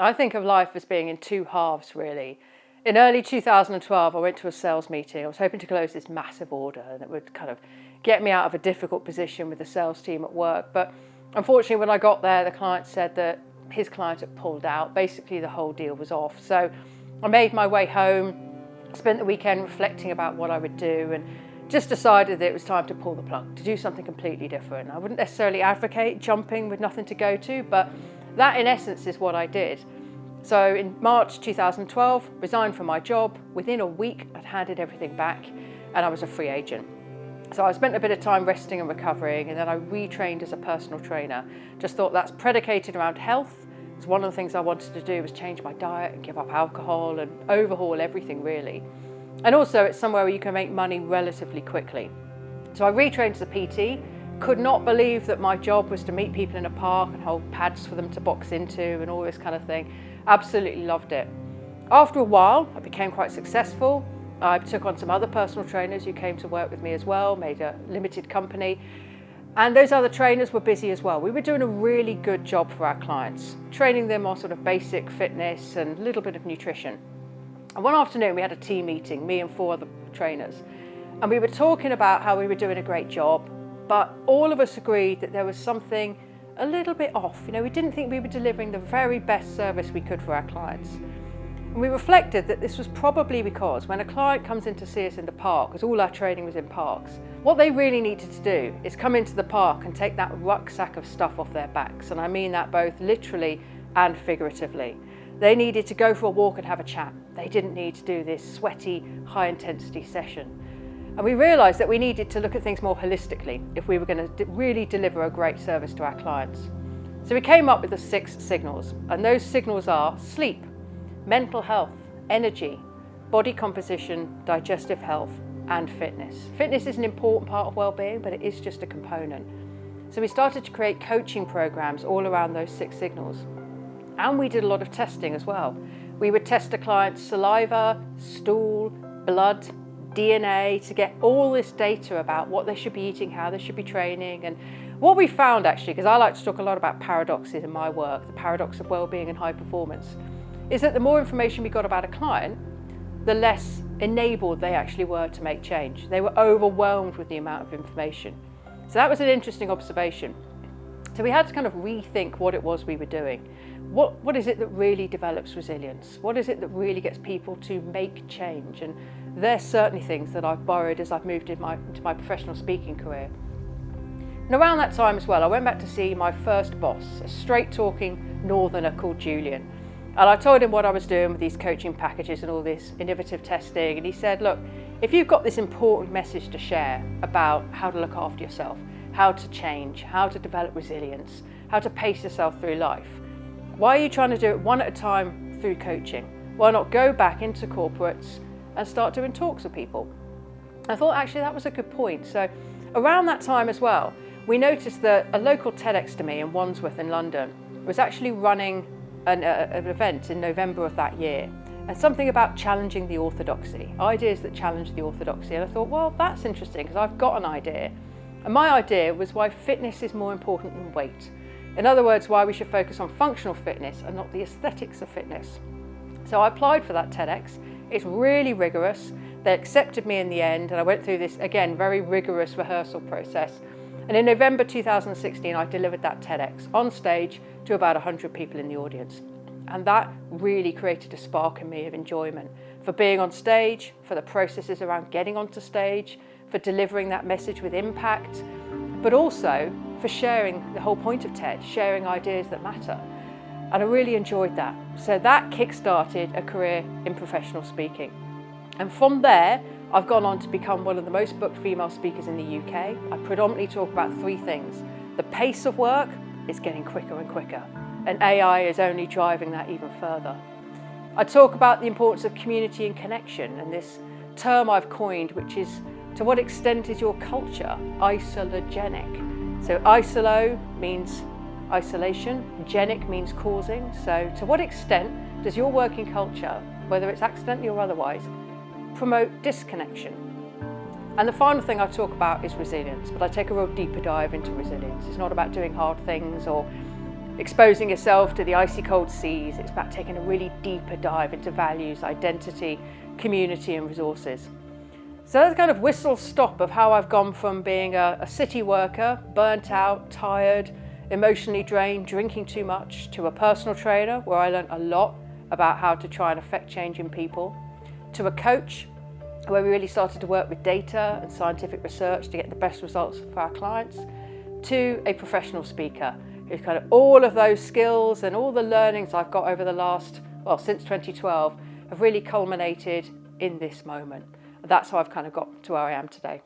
I think of life as being in two halves, really. In early 2012, I went to a sales meeting. I was hoping to close this massive order and it would kind of get me out of a difficult position with the sales team at work. But unfortunately, when I got there, the client said that his client had pulled out. Basically, the whole deal was off. So I made my way home, spent the weekend reflecting about what I would do, and just decided that it was time to pull the plug, to do something completely different. I wouldn't necessarily advocate jumping with nothing to go to, but that in essence is what I did. So in March 2012, resigned from my job. Within a week, I'd handed everything back and I was a free agent. So I spent a bit of time resting and recovering, and then I retrained as a personal trainer. Just thought that's predicated around health. It's one of the things I wanted to do was change my diet and give up alcohol and overhaul everything really. And also it's somewhere where you can make money relatively quickly. So I retrained as a PT. Could not believe that my job was to meet people in a park and hold pads for them to box into and all this kind of thing. Absolutely loved it. After a while, I became quite successful. I took on some other personal trainers who came to work with me as well, made a limited company. And those other trainers were busy as well. We were doing a really good job for our clients, training them on sort of basic fitness and a little bit of nutrition. And one afternoon we had a team meeting, me and 4 other trainers. And we were talking about how we were doing a great job, but all of us agreed that there was something a little bit off. You know, we didn't think we were delivering the very best service we could for our clients. And we reflected that this was probably because when a client comes in to see us in the park, because all our training was in parks, what they really needed to do is come into the park and take that rucksack of stuff off their backs. And I mean that both literally and figuratively. They needed to go for a walk and have a chat. They didn't need to do this sweaty, high intensity session. And we realised that we needed to look at things more holistically if we were going to really deliver a great service to our clients. So we came up with the 6 signals, and those signals are sleep, mental health, energy, body composition, digestive health, and fitness. Fitness is an important part of wellbeing, but it is just a component. So we started to create coaching programs all around those 6 signals. And we did a lot of testing as well. We would test a client's saliva, stool, blood, DNA to get all this data about what they should be eating, how they should be training. And what we found actually, because I like to talk a lot about paradoxes in my work, the paradox of wellbeing and high performance, is that the more information we got about a client, the less enabled they actually were to make change. They were overwhelmed with the amount of information. So that was an interesting observation. So we had to kind of rethink what it was we were doing. What is it that really develops resilience? What is it that really gets people to make change? And there's certainly things that I've borrowed as I've moved into my professional speaking career. And around that time as well, I went back to see my first boss, a straight-talking northerner called Julian. And I told him what I was doing with these coaching packages and all this innovative testing. And he said, look, if you've got this important message to share about how to look after yourself, how to change, how to develop resilience, how to pace yourself through life, why are you trying to do it one at a time through coaching? Why not go back into corporates and start doing talks with people? I thought actually that was a good point. So around that time as well, we noticed that a local TEDx to me in Wandsworth in London was actually running an event in November of that year, and something about challenging the orthodoxy, ideas that challenge the orthodoxy. And I thought, well, that's interesting because I've got an idea. And my idea was why fitness is more important than weight. In other words, why we should focus on functional fitness and not the aesthetics of fitness. So I applied for that TEDx. It's really rigorous. They accepted me in the end, and I went through this, again, very rigorous rehearsal process. And in November 2016, I delivered that TEDx on stage to about 100 people in the audience. And that really created a spark in me of enjoyment for being on stage, for the processes around getting onto stage, for delivering that message with impact, but also for sharing the whole point of TED, sharing ideas that matter. And I really enjoyed that. So that kick-started a career in professional speaking. And from there, I've gone on to become one of the most booked female speakers in the UK. I predominantly talk about 3 things. The pace of work is getting quicker and quicker, and AI is only driving that even further. I talk about the importance of community and connection, and this term I've coined, which is, to what extent is your culture isologenic? So isolo means isolation, genic means causing. So to what extent does your working culture, whether it's accidentally or otherwise, promote disconnection? And the final thing I talk about is resilience, but I take a real deeper dive into resilience. It's not about doing hard things, or exposing yourself to the icy cold seas. It's about taking a really deeper dive into values, identity, community and resources. So that's kind of whistle stop of how I've gone from being a city worker, burnt out, tired, emotionally drained, drinking too much, to a personal trainer where I learned a lot about how to try and affect change in people, to a coach where we really started to work with data and scientific research to get the best results for our clients, to a professional speaker who's kind of all of those skills and all the learnings I've got over the last, well, since 2012 have really culminated in this moment. That's how I've kind of got to where I am today.